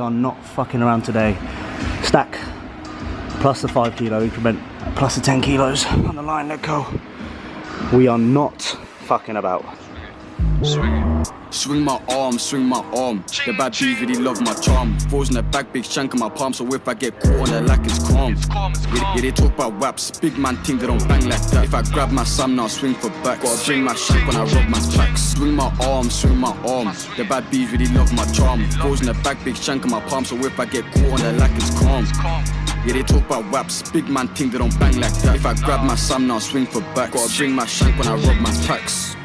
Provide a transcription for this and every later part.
are not fucking around today. Stack plus the 5 kilo increment plus the 10 kilos on the line, let go. We are not fucking about. Swing my arm, swing my arm. The bad bees really love my charm. Falls in the back, big shank in my palm. So if I get caught on the lack, it's calm. Yeah, they talk about waps, big man think they don't bang like that. If I grab my Sam now, swing for back. Gotta bring my shank when I rob man's back. Swing my arm, swing my arm. The bad bees really love my charm. Falls in the back, big shank in my palm. So if I get caught on the lack, it's calm. Yeah, they talk about waps, big man think they don't bang like that. If I grab my Sam now, swing for back. Gotta bring my shank when I rob man's packs.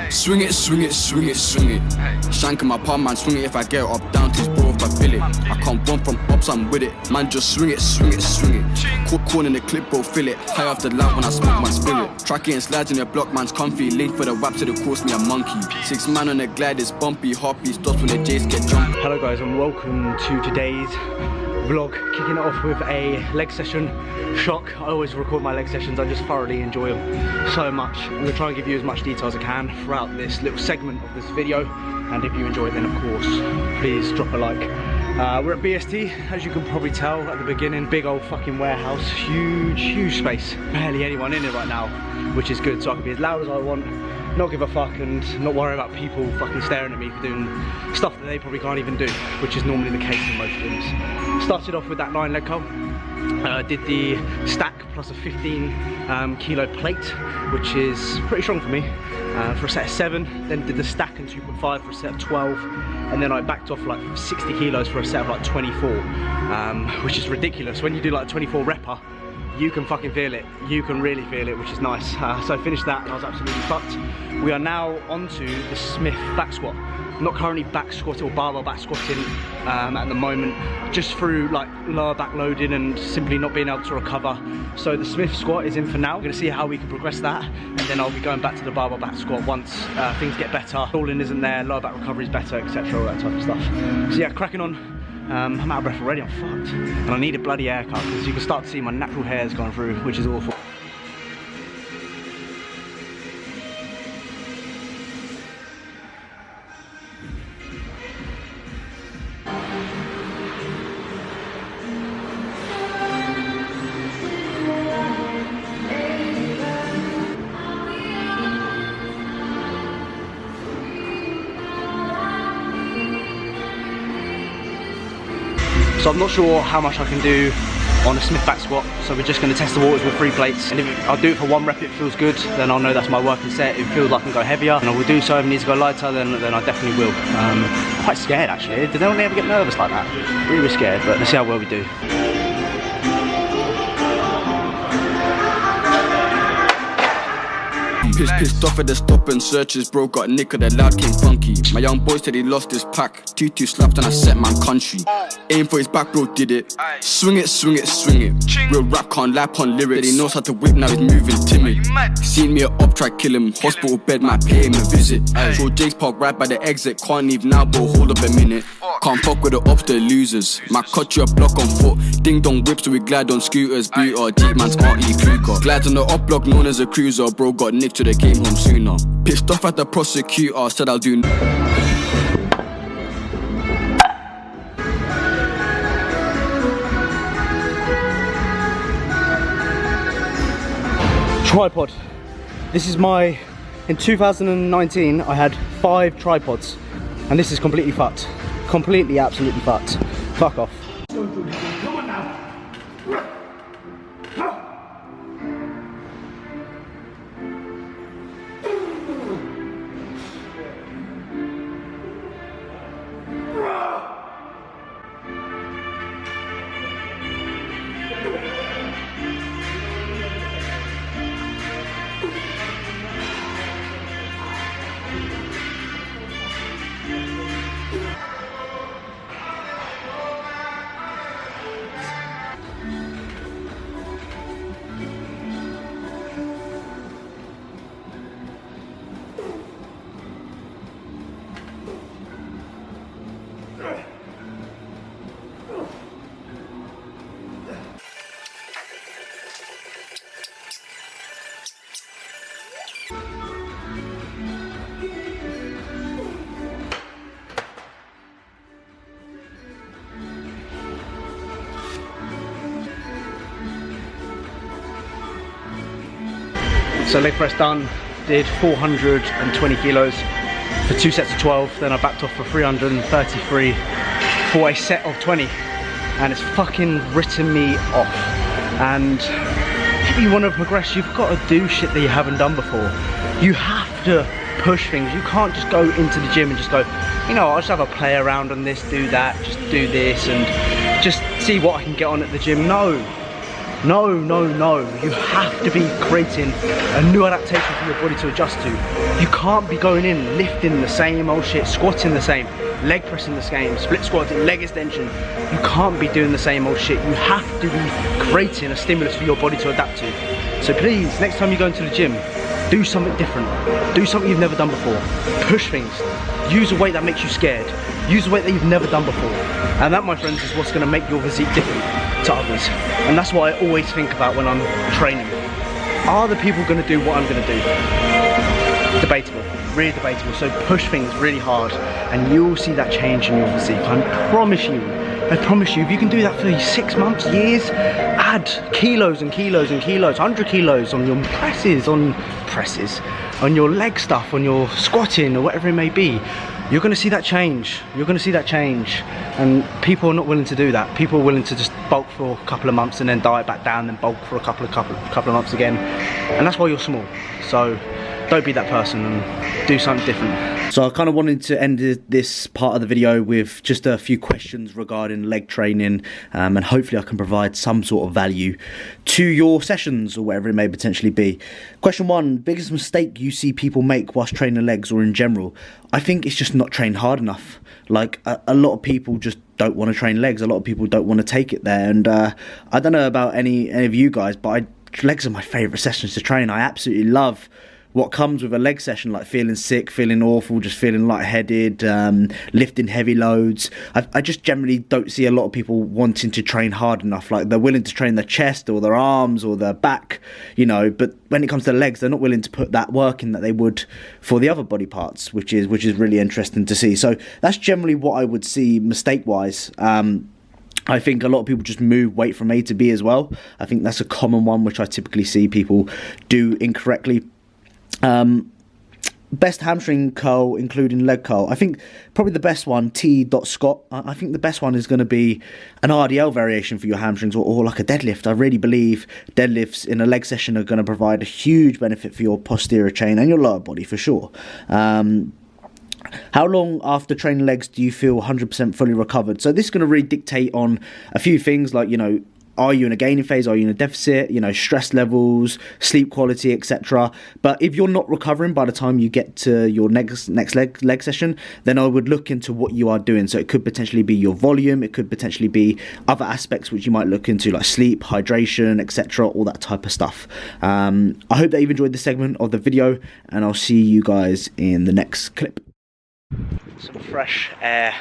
Swing it, swing it, swing it, swing it. Shank in my palm, man, swing it if I get it up down to his bro if I feel it. I can't run from ups, I'm with it. Man, just swing it, swing it, swing it. Caught corn in the clip, bro, feel it. High off the lamp when I smoke my spirit. Track it and slides in the block, man's comfy. Link for the wap to the course, me a monkey. 6 man on the glide is bumpy. Heartbeat stops when the J's get jumpy. Hello guys and welcome to today's vlog. Kicking it off with a leg session shock. I always record my leg sessions, I just thoroughly enjoy them so much. I'm going to try and give you as much detail as I can throughout this little segment of this video, and if you enjoy it then of course please drop a like. We're at BST, as you can probably tell at the beginning. Big old fucking warehouse, huge space, barely anyone in it right now, which is good, so I can be as loud as I want, not give a fuck, and not worry about people fucking staring at me for doing stuff that they probably can't even do, which is normally the case in most gyms. Started off with that 9 leg curl. Did the stack plus a 15 kilo plate, which is pretty strong for me, for a set of 7. Then did the stack and 2.5 for a set of 12, and then I backed off like 60 kilos for a set of like 24, which is ridiculous. When you do like a 24 repper, you can fucking feel it. You can really feel it, which is nice. So I finished that and I was absolutely fucked. We are now onto the Smith back squat. I'm not currently back squatting or barbell back squatting at the moment, just through like lower back loading and simply not being able to recover. So the Smith squat is in for now. We're gonna see how we can progress that, and then I'll be going back to the barbell back squat once things get better. Stalling isn't there, lower back recovery is better, etc. All that type of stuff. So yeah, cracking on. I'm out of breath already, I'm fucked. And I need a bloody haircut because you can start to see my natural hair's gone through, which is awful. So I'm not sure how much I can do on a Smith back squat, so we're just going to test the waters with 3 plates, and if I'll do it for 1 rep, it feels good, then I'll know that's my working set. If it feels like I can go heavier, and I will do so. If it needs to go lighter, then I definitely will. Quite scared actually. Did anyone ever get nervous like that? Really scared, but let's see how well we do. Pissed off at the stop and searches, bro. Got nick of the loud came funky. My young boy said he lost his pack. 2-2 slapped and I set man country. Aim for his back, bro, did it. Swing it, swing it, swing it. Real rap can't lap on lyrics. He knows how to whip, now he's moving timid. Seen me up, try kill him. Hospital bed, might pay him a visit. So Jake's park right by the exit. Can't leave now, bro, hold up a minute. Can't fuck with the ops, the losers. Might cut you a block on foot. Ding dong whips, so we glide on scooters. BRG, man's RE Kruger. Glides on the up block known as a cruiser. Bro got nicked to the game home sooner. Pissed off at the prosecutor, said I'll do. Tripod. This is my, in 2019 I had 5 tripods, and this is completely fucked. Completely, absolutely fucked. Fuck off. Come on now. So leg press done, did 420 kilos for 2 sets of 12, then I backed off for 333 for a set of 20, and it's fucking written me off. And if you want to progress, you've got to do shit that you haven't done before. You have to push things. You can't just go into the gym and just go, you know, I'll just have a play around on this, do that, just do this and just see what I can get on at the gym. No. No, no, no. You have to be creating a new adaptation for your body to adjust to. You can't be going in, lifting the same old shit, squatting the same, leg pressing the same, split squatting, leg extension. You can't be doing the same old shit. You have to be creating a stimulus for your body to adapt to. So please, next time you go into the gym, do something different. Do something you've never done before. Push things. Use a weight that makes you scared. Use a weight that you've never done before. And that, my friends, is what's going to make your physique different to others. And that's what I always think about when I'm training. Are the people going to do what I'm going to do? Debatable. Really debatable. So push things really hard and you will see that change in your physique. I promise you, if you can do that for 6 months, years, add kilos and kilos and kilos, 100 kilos on your presses, on your leg stuff, on your squatting or whatever it may be, you're going to see that change. You're going to see that change. And people are not willing to do that. People are willing to just bulk for a couple of months and then diet back down, then bulk for a couple of months again. And that's why you're small. So don't be that person and do something different. So I kind of wanted to end this part of the video with just a few questions regarding leg training, and hopefully I can provide some sort of value to your sessions or whatever it may potentially be. Question 1, biggest mistake you see people make whilst training legs or in general? I think it's just not trained hard enough. Like a lot of people just don't want to train legs. A lot of people don't want to take it there. And I don't know about any of you guys, but legs are my favourite sessions to train. I absolutely love what comes with a leg session, like feeling sick, feeling awful, just feeling lightheaded, lifting heavy loads. I just generally don't see a lot of people wanting to train hard enough. Like they're willing to train their chest or their arms or their back, you know, but when it comes to the legs, they're not willing to put that work in that they would for the other body parts, which is really interesting to see. So that's generally what I would see mistake-wise. I think a lot of people just move weight from A to B as well. I think that's a common one, which I typically see people do incorrectly. Best hamstring curl, including leg curl. I think probably the best one, T.Scott. I think the best one is going to be an RDL variation for your hamstrings or like a deadlift. I really believe deadlifts in a leg session are going to provide a huge benefit for your posterior chain and your lower body for sure. How long after training legs do you feel 100% fully recovered? So this is going to really dictate on a few things like, you know, are you in a gaining phase? Are you in a deficit? You know, stress levels, sleep quality, etc. But if you're not recovering by the time you get to your next leg session, then I would look into what you are doing. So it could potentially be your volume. It could potentially be other aspects which you might look into, like sleep, hydration, etc. All that type of stuff. I hope that you've enjoyed this segment of the video, and I'll see you guys in the next clip. Some fresh air.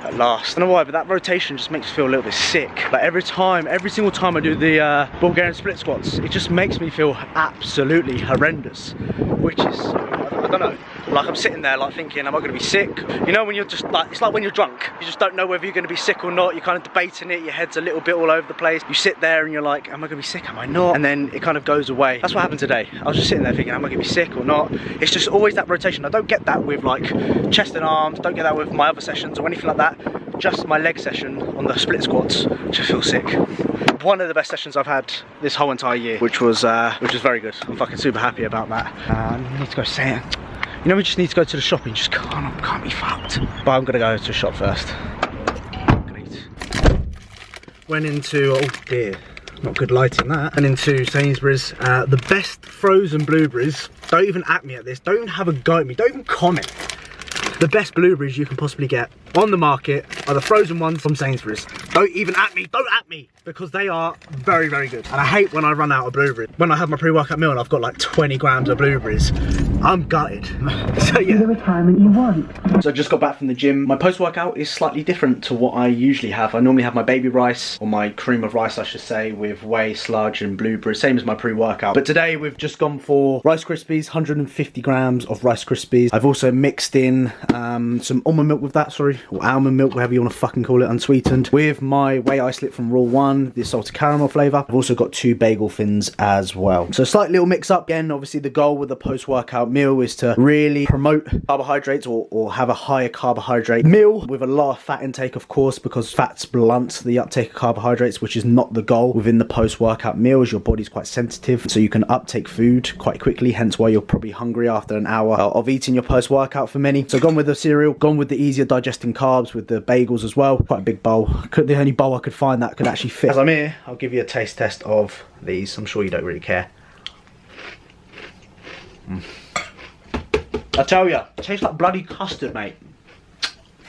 At last. I don't know why, but that rotation just makes me feel a little bit sick. Like every single time I do the Bulgarian split squats, it just makes me feel absolutely horrendous. Which is, I don't know, like I'm sitting there like thinking, am I going to be sick? You know, when you're just like, it's like when you're drunk, you just don't know whether you're going to be sick or not. You're kind of debating it, your head's a little bit all over the place. You sit there and you're like, am I going to be sick, am I not? And then it kind of goes away. That's what happened today. I was just sitting there thinking, am I going to be sick or not? It's just always that rotation. I don't get that with like chest and arms, don't get that with my other sessions or anything like that. Just my leg session on the split squats, just feel sick. One of the best sessions I've had this whole entire year, which was very good. I'm fucking super happy about that. I need to go say it. You know, we just need to go to the shop and just can't be fucked. But I'm gonna go to the shop first. Went into, oh dear, not good lighting that. And into Sainsbury's, the best frozen blueberries. Don't even at me at this. Don't even have a go at me. Don't even comment. The best blueberries you can possibly get on the market are the frozen ones from Sainsbury's. Don't even at me, don't at me, because they are very, very good. And I hate when I run out of blueberries. When I have my pre-workout meal and I've got like 20 grams of blueberries, I'm gutted. So yeah. The retirement you want. So I just got back from the gym. My post-workout is slightly different to what I usually have. I normally have my baby rice, or my cream of rice I should say, with whey, sludge and blueberries, same as my pre-workout. But today we've just gone for Rice Krispies, 150 grams of Rice Krispies. I've also mixed in some almond milk with that, sorry, or almond milk, whatever you want to fucking call it, unsweetened, with my whey isolate from Raw One, the salted caramel flavour. I've also got 2 bagel thins as well. So a slight little mix up. Again, obviously the goal with the post-workout meal is to really promote carbohydrates, or have a higher carbohydrate meal with a lot of fat intake, of course, because fats blunt the uptake of carbohydrates, which is not the goal within the post-workout meal, as your body's quite sensitive, so you can uptake food quite quickly, hence why you're probably hungry after an hour of eating your post-workout for many. So gone with the cereal, gone with the easier digesting carbs with the bagels as well. Quite a big bowl. The only bowl I could find that could actually fit. As I'm here, I'll give you a taste test of these. I'm sure you don't really care. I tell ya, it tastes like bloody custard, mate.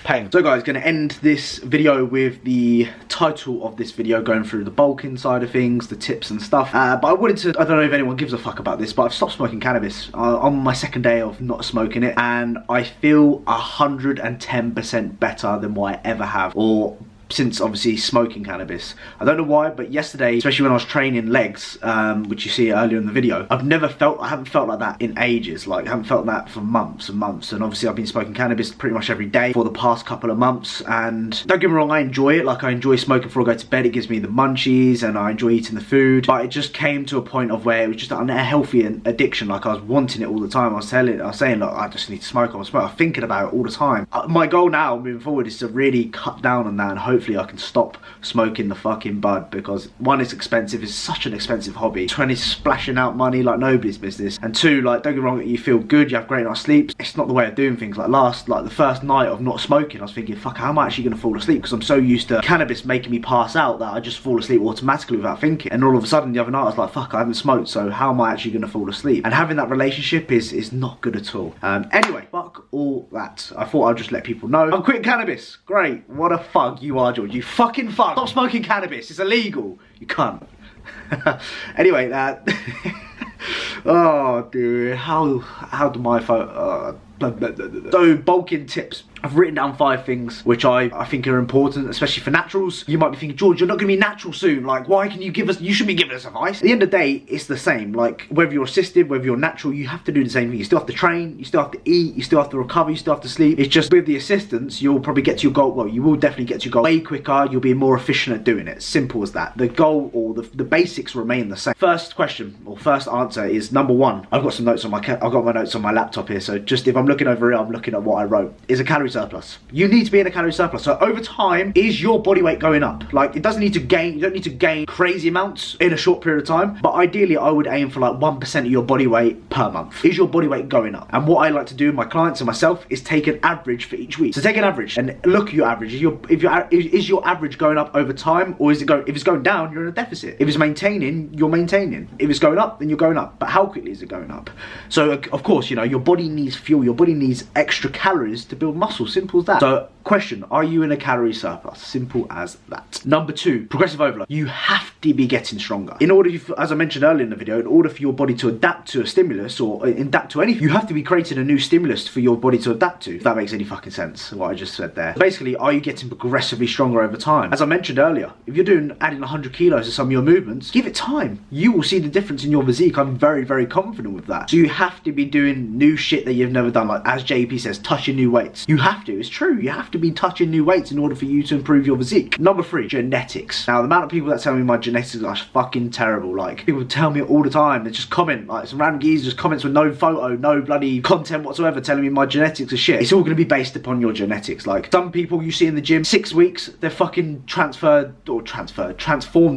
Pain. So guys, going to end this video with the title of this video, going through the bulking side of things, the tips and stuff. But I wanted to, I don't know if anyone gives a fuck about this, but I've stopped smoking cannabis on my second day of not smoking it, and I feel 110% better than what I ever have, or since obviously smoking cannabis. I don't know why, but yesterday, especially when I was training legs, which you see earlier in the video, I haven't felt like that in ages. Like, I haven't felt that for months and months. And obviously I've been smoking cannabis pretty much every day for the past couple of months, and don't get me wrong, I enjoy it. Like, I enjoy smoking before I go to bed. It gives me the munchies and I enjoy eating the food, but it just came to a point of where it was just an unhealthy addiction. Like, I was wanting it all the time. I was saying, look, I just need to smoke. I was thinking about it all the time. My goal now moving forward is to really cut down on that, and hopefully I can stop smoking the fucking bud, because one, it's expensive, it's such an expensive hobby. 20 splashing out money like nobody's business, and 2, like, don't get me wrong, you feel good, you have great night's sleep. It's not the way of doing things. Like the first night of not smoking, I was thinking, fuck, how am I actually going to fall asleep? Because I'm so used to cannabis making me pass out that I just fall asleep automatically without thinking. And all of a sudden the other night I was like, fuck, I haven't smoked, so how am I actually going to fall asleep? And having that relationship is not good at all. Anyway, fuck all that. I thought I'd just let people know I'm quitting cannabis. Great. What a fug you are, George. You fucking fuck. Stop smoking cannabis. It's illegal. You can't. Anyway, that. Oh, dude. How do my phone? So, bulking tips. I've written down 5 things which I think are important, especially for naturals. You might be thinking, George, you're not going to be natural soon. Like, why can you give us, you should be giving us advice. At the end of the day, it's the same. Like, whether you're assisted, whether you're natural, you have to do the same thing. You still have to train, you still have to eat, you still have to recover, you still have to sleep. It's just with the assistance, you'll probably get to your goal. Well, you will definitely get to your goal way quicker. You'll be more efficient at doing it. Simple as that. The goal, or the basics, remain the same. First question, or first answer is number 1. I've got some notes on I've got my notes on my laptop here. So just if I'm looking over here, I'm looking at what I wrote. Is a calorie surplus. You need to be in a calorie surplus. So over time, is your body weight going up? Like, it doesn't need to gain, you don't need to gain crazy amounts in a short period of time, but ideally I would aim for like 1% of your body weight per month. Is your body weight going up? And what I like to do with my clients and myself is take an average for each week. So take an average and look at your average. Is your average going up over time, or is it going, if it's going down, you're in a deficit. If it's maintaining, you're maintaining. If it's going up, then you're going up. But how quickly is it going up? So of course, you know, your body needs fuel, your body needs extra calories to build muscle. Simple as that. So question, are you in a calorie surplus? Simple as that. Number 2, progressive overload. You have to be getting stronger. In order, as I mentioned earlier in the video, in order for your body to adapt to a stimulus, or adapt to anything, you have to be creating a new stimulus for your body to adapt to. If that makes any fucking sense, what I just said there. Basically, are you getting progressively stronger over time? As I mentioned earlier, if you're adding 100 kilos to some of your movements, give it time. You will see the difference in your physique. I'm very, very confident with that. So you have to be doing new shit that you've never done, like as JP says, touching new weights. You have to, it's true, you have to be touching new weights in order for you to improve your physique. Number 3, genetics. Now, the amount of people that tell me my genetics are fucking terrible. Like, people tell me all the time, they just comment, like some random geezer just comments with no photo, no bloody content whatsoever, telling me my genetics are shit. It's all going to be based upon your genetics. Like, some people you see in the gym, 6 weeks, they're fucking transformed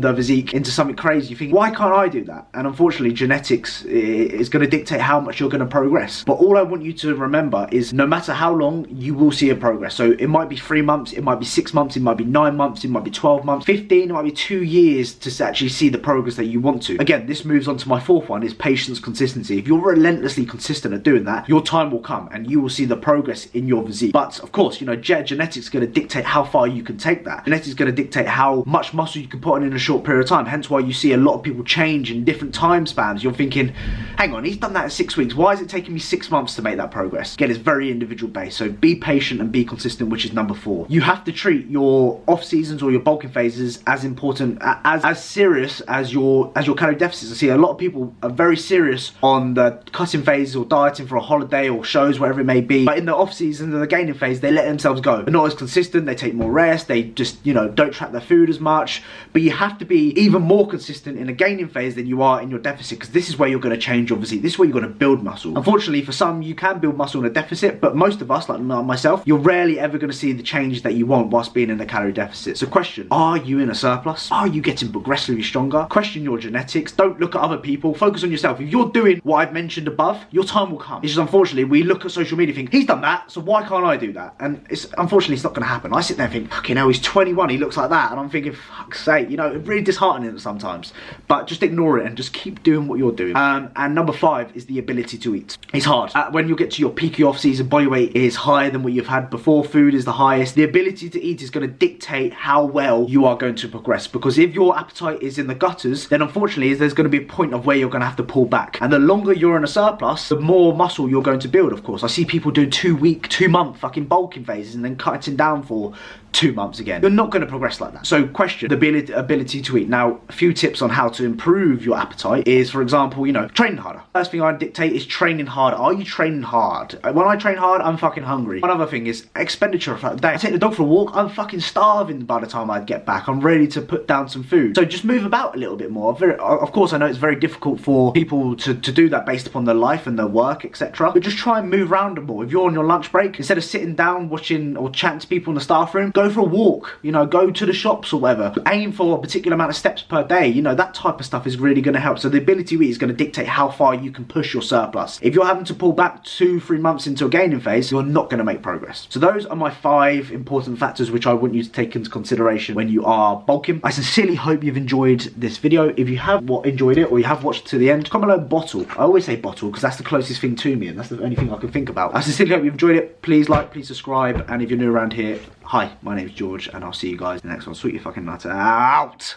their physique into something crazy. You think, why can't I do that? And unfortunately, genetics is going to dictate how much you're going to progress. But all I want you to remember is no matter how long, you will see a progress. So it might be 3 months, it might be 6 months, it might be 9 months, it might be 12 months, 15, it might be 2 years to actually see the progress that you want to. Again, this moves on to my fourth one, is patience, consistency. If you're relentlessly consistent at doing that, your time will come and you will see the progress in your physique. But of course, you know, genetics is going to dictate how far you can take that. Genetics is going to dictate how much muscle you can put on in a short period of time. Hence why you see a lot of people change in different time spans. You're thinking, hang on, he's done that in 6 weeks. Why is it taking me 6 months to make that progress? Again, it's very individual based. So be patient and be consistent, which is number 4. You have to treat your off seasons or your bulking phases as important, as serious as your calorie deficits. I see a lot of people are very serious on the cutting phase or dieting for a holiday or shows, whatever it may be. But in the off season and the gaining phase, they let themselves go. They're not as consistent. They take more rest. They just, you know, don't track their food as much. But you have to be even more consistent in a gaining phase than you are in your deficit, because this is where you're going to change your physique. This is where you're going to build muscle. Unfortunately, for some, you can build muscle in a deficit, but most of us, like myself, you're rarely ever going to see the change that you want whilst being in a calorie deficit. So question, are you in a surplus? Are you getting progressively stronger? Question your genetics. Don't look at other people. Focus on yourself. If you're doing what I've mentioned above, your time will come. It's just, unfortunately, we look at social media and think, he's done that, so why can't I do that? And unfortunately, it's not going to happen. I sit there and think, fucking hell, he's 21, he looks like that. And I'm thinking, fuck's sake, you know, it's really disheartening sometimes. But just ignore it and just keep doing what you're doing. And number 5 is the ability to eat. It's hard. When you get to your peaky off-season, body weight is higher than what you've had before. Food is the highest. The ability to eat is going to dictate how well you are going to progress. Because if your appetite is in the gutters, then unfortunately, there's going to be a point of where you're going to have to pull back. And the longer you're in a surplus, the more muscle you're going to build, of course. I see people doing 2-week, 2-month fucking bulking phases and then cutting down for 2 months again. You're not going to progress like that. So question, the ability to eat. Now, a few tips on how to improve your appetite is, for example, you know, training harder. First thing I dictate is training hard. Are you training hard? When I train hard, I'm fucking hungry. One other thing is expenditure throughout the day. I take the dog for a walk, I'm fucking starving by the time I get back. I'm ready to put down some food. So just move about a little bit more. Of course, I know it's very difficult for people to do that based upon their life and their work, etc. But just try and move around a more. If you're on your lunch break, instead of sitting down watching or chatting to people in the staff room, go for a walk, you know, go to the shops or whatever. Aim for a particular amount of steps per day, you know, that type of stuff is really going to help. So the ability to eat is going to dictate how far you can push your surplus. If you're having to pull back 2-3 months into a gaining phase, you're not going to make progress. So those are my 5 important factors which I want you to take into consideration when you are bulking. I sincerely hope you've enjoyed this video. If you have enjoyed it or you have watched to the end, comment below bottle. I always say bottle because that's the closest thing to me and that's the only thing I can think about. I sincerely hope you've enjoyed it. Please like, please subscribe, and if you're new around here, hi, my name's George and I'll see you guys in the next one. Sweet you fucking nutter out.